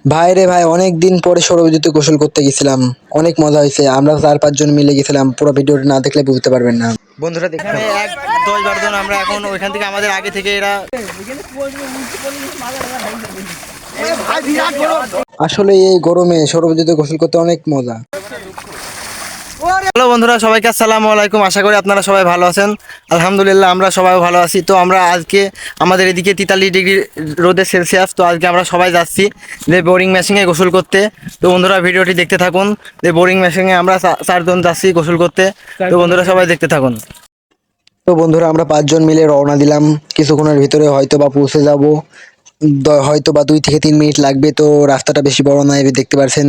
ভাই রে ভাই, অনেক দিন পরে সৌরবিদ্যুতে গোসল করতে গেছিলাম। অনেক মজা হয়েছে। আমরা 4-5 জন মিলে গেছিলাম। পুরো ভিডিওটা না দেখলে বুঝতে পারবেন না। বন্ধুরা দেখতে এখানে থাকুন। 10-12 জন আমরা এখন ওইখান থেকে আমাদের আগে থেকে এরা আসলে এই গরমে সৌরবিদ্যুতে গোসল করতে অনেক মজা। হ্যালো বন্ধুরা, সবাইকে আসসালামু আলাইকুম। আশা করি আপনারা সবাই ভালো আছেন। আলহামদুলিল্লাহ আমরা সবাই ভালো আছি। তো আমরা আজকে আমাদের এদিকে 43 ডিগ্রি রোদে সেলসিয়াস। তো আজকে আমরা সবাই যাচ্ছি যে বোরিং মেশিনে গোসল করতে। তো বন্ধুরা ভিডিওটি দেখতে থাকুন। যে বোরিং মেশিনে আমরা 4 জন যাচ্ছি গোসল করতে। তো বন্ধুরা সবাই দেখতে থাকুন। তো বন্ধুরা আমরা 5 জন মিলে রওনা দিলাম। কিছুক্ষণের ভিতরে হয়তো বা পৌঁছে যাব। হয়তো বা 2 থেকে 3 মিনিট লাগবে। তো রাস্তাটা বেশি বড় নয়। দেখতে পাচ্ছেন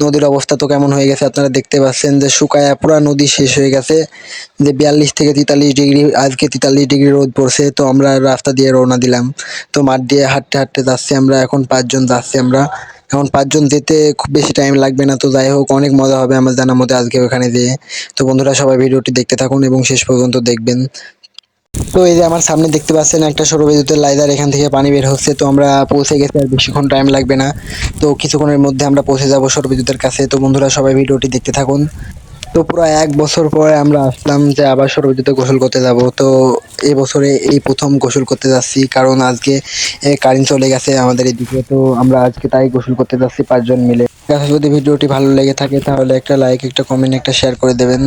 নদীর অবস্থা তো কেমন হয়ে গেছে আপনারা দেখতে পাচ্ছেন, যে শুকায় পুরো নদী শেষ হয়ে গেছে। যে 42 থেকে 43 ডিগ্রি, আজকে 43 ডিগ্রি রোদ পড়ছে। তো আমরা রাস্তা দিয়ে রওনা দিলাম। তো মাঠ দিয়ে হাঁটতে হাঁটতে যাচ্ছি আমরা। এখন 5 জন যাচ্ছি আমরা। এখন 5 জন যেতে খুব বেশি টাইম লাগবে না। তো যাই হোক, অনেক মজা হবে আমার জানার মধ্যে আজকে ওখানে যেয়ে। তো বন্ধুরা সবাই ভিডিওটি দেখতে থাকুন এবং শেষ পর্যন্ত দেখবেন। তো এই যে আমার সামনে দেখতে পাচ্ছেন একটা সৌরবিদ্যুতের লাইজার, এখান থেকে পানি বের হচ্ছে। তো আমরা পৌঁছে গেছি, আর বেশিক্ষণ টাইম লাগবে না। তো কিছুক্ষণের মধ্যে আমরা পৌঁছে যাব সৌরবিদ্যুতের কাছে। তো বন্ধুরা সবাই ভিডিওটি দেখতে থাকুন। তো পুরো 1 বছর পরে আমরা আসলাম যে আবার সৌরবিদ্যুতে গোসল করতে যাব। তো এই বছরে এই প্রথম গোসল করতে যাচ্ছি, কারণ আজকে কারেন্ট চলে গেছে আমাদের এদিকে। তো আমরা আজকে তাই গোসল করতে যাচ্ছি 5 জন মিলে। যদি ভিডিওটি ভালো লেগে থাকে তাহলে একটা লাইক, একটা কমেন্ট, একটা শেয়ার করে দেবেন।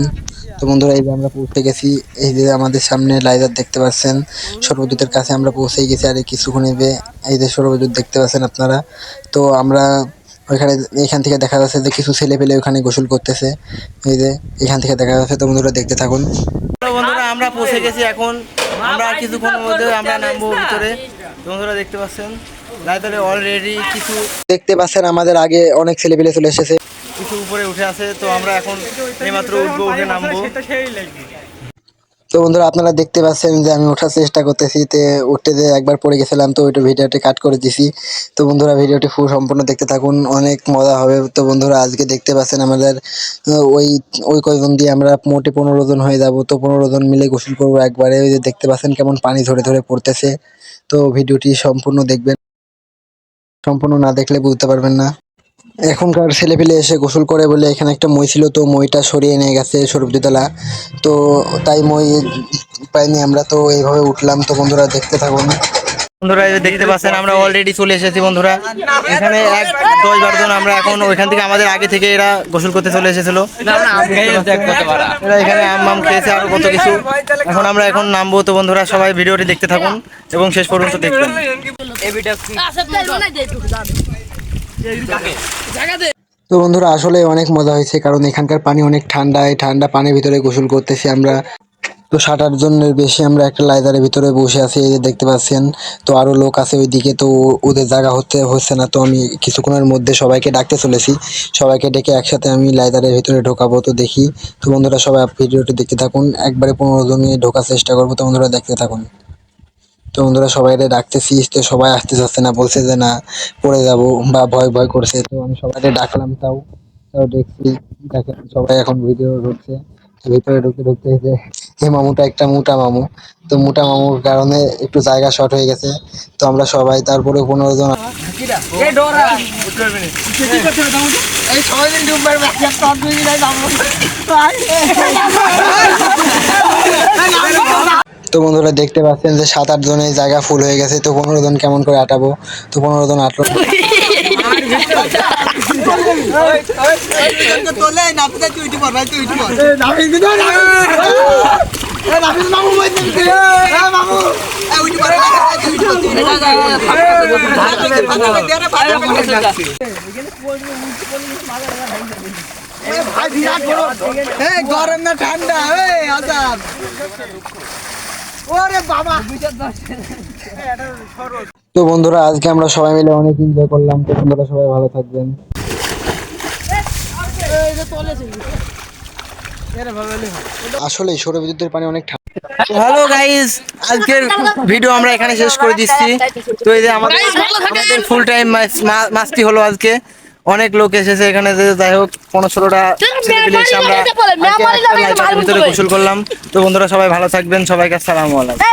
তো বন্ধুরা এই যে আমরা পৌঁছে গেছি। এই যে আমাদের সামনে লাইজার দেখতে পাচ্ছেন, সৌরবিদ্যুতের কাছে আমরা পৌঁছে গেছি। আর এই কিছুক্ষণ এই যে সৌরবিদ্যুৎ দেখতে পাচ্ছেন আপনারা। তো আমরা ওইখানে, এখান থেকে দেখা যাচ্ছে যে কিছু ছেলে পেলে ওখানে গোসল করতেছে। এই যে এখান থেকে দেখা যাচ্ছে। তো বন্ধুরা দেখতে থাকুন। তো বন্ধুরা আমরা পৌঁছে গেছি। এখন আমরা আর কিছুক্ষণের মধ্যে আমরা নামবো ভিতরে। তো বন্ধুরা দেখতে পাচ্ছেন লাইটারে অলরেডি কিছু দেখতে পাচ্ছেন আমাদের আগে অনেক ছেলে পেলে চলে এসেছে। কিছু উপরে উঠে আছে। তো আমরা এখন এইমাত্র উঠবো, উঠে নামবো। তো বন্ধুরা আপনারা দেখতে পাচ্ছেন যে আমি ওঠার চেষ্টা করতেছি, তে উঠতে যে একবার পড়ে গেছিলাম। তো ওইটা ভিডিওটি কাট করে দিছি। তো বন্ধুরা ভিডিওটি ফুল সম্পূর্ণ দেখতে থাকুন, অনেক মজা হবে। তো বন্ধুরা আজকে দেখতে পাচ্ছেন আমাদের ওই ওই কয়জন দিয়ে আমরা মোটে 15 জন হয়ে যাব। তো 15 জন মিলে গোসল করবো একবারে। ওই যে দেখতে পাচ্ছেন কেমন পানি ধরে ধরে পড়তেছে। তো ভিডিওটি সম্পূর্ণ দেখবেন, সম্পূর্ণ না দেখলে বুঝতে পারবেন না। এখনকার ছেলেপেলে এসে গোসল করে বলে এখানে একটা মই ছিল, তো মইটা সরিয়ে নিয়ে গেছে সৌরবিদ্যুতলা। তো তাই মই পাইনি আমরা। তো এইভাবে উঠলাম। তো বন্ধুরা দেখতে থাকুন। বন্ধুরা এই যে দেখতে পাচ্ছেন আমরা অলরেডি চলে এসেছি বন্ধুরা। এখানে 10-12 জন আমরা এখন ওইখান থেকে আমাদের আগে থেকে এরা গোসল করতে চলে এসেছিল। এরা এখানে আম খেয়েছে আরো কত কিছু। এখন আমরা এখন নামবো। তো বন্ধুরা সবাই ভিডিওটি দেখতে থাকুন এবং শেষ পর্যন্ত দেখবেন। তো বন্ধুরা আসলে অনেক মজা হয়েছে, কারণ এখানকার পানি অনেক ঠান্ডা। এই ঠান্ডা পানির ভিতরে গোসল করতেছি আমরা। তো 7-8 জনের বেশি আমরা একটা লাইজারের ভিতরে বসে আছি, এই যে দেখতে পাচ্ছেন। তো আরো লোক আছে ওইদিকে। তো ওদের জায়গা হচ্ছে না। তো আমি কিছুক্ষণের মধ্যে সবাইকে ডাকতে চলেছি। সবাইকে ডেকে একসাথে আমি লাইজারের ভিতরে ঢোকাবো। তো দেখি। তো বন্ধুরা সবাই ভিডিওটি দেখতে থাকুন। একবারে 15 জন নিয়ে ঢোকার চেষ্টা করবো। তো বন্ধুরা দেখতে থাকুন। তো বন্ধুরা সবাই ডাকতেছি, তো সবাই আসতে চাচ্ছে না, বলছে যে না পড়ে যাব বা ভয় ভয় করছে। তো আমি সবাইকে ডাকলাম, তাও তাও দেখছি। দেখেন সবাই এখন ভিডিও ঢুকছে। তো ভিতরে ঢুকতে ঢুকতে যে এই মামুটা একটা মোটা মামু। তো মোটা মামুর কারণে একটু জায়গা শর্ট হয়ে গেছে। তো আমরা সবাই তারপরে 15 জন তো বন্ধুরা দেখতে পাচ্ছেন যে 7-8 জনের জায়গা ফুল হয়ে গেছে। তো 15 জন কেমন করে আটাবো। তো 15 জন আটলো। গরম না ঠান্ডা আজাদ। ওরে বাবা। তো বন্ধুরা আজকে আমরা সবাই মিলে অনেক এনজয় করলাম। তো বন্ধুরা সবাই ভালো থাকবেন। আসলে সৌরবিদ্যুতের পানি অনেক ঠান্ডা। হ্যালো গাইস, আজকের ভিডিও আমরা এখানে শেষ করে দিচ্ছি। তো এই যে আমাদের ফুল টাইম মাস্তি হলো আজকে। অনেক লোক এসেছে এখানে। যাই হোক 15-16টা ছেলেপিলে এসে আমরা আজকে একটা লাইটের ভিতরে গোসল করলাম। তো বন্ধুরা সবাই ভালো থাকবেন, সবাইকে আসসালামু আলাইকুম।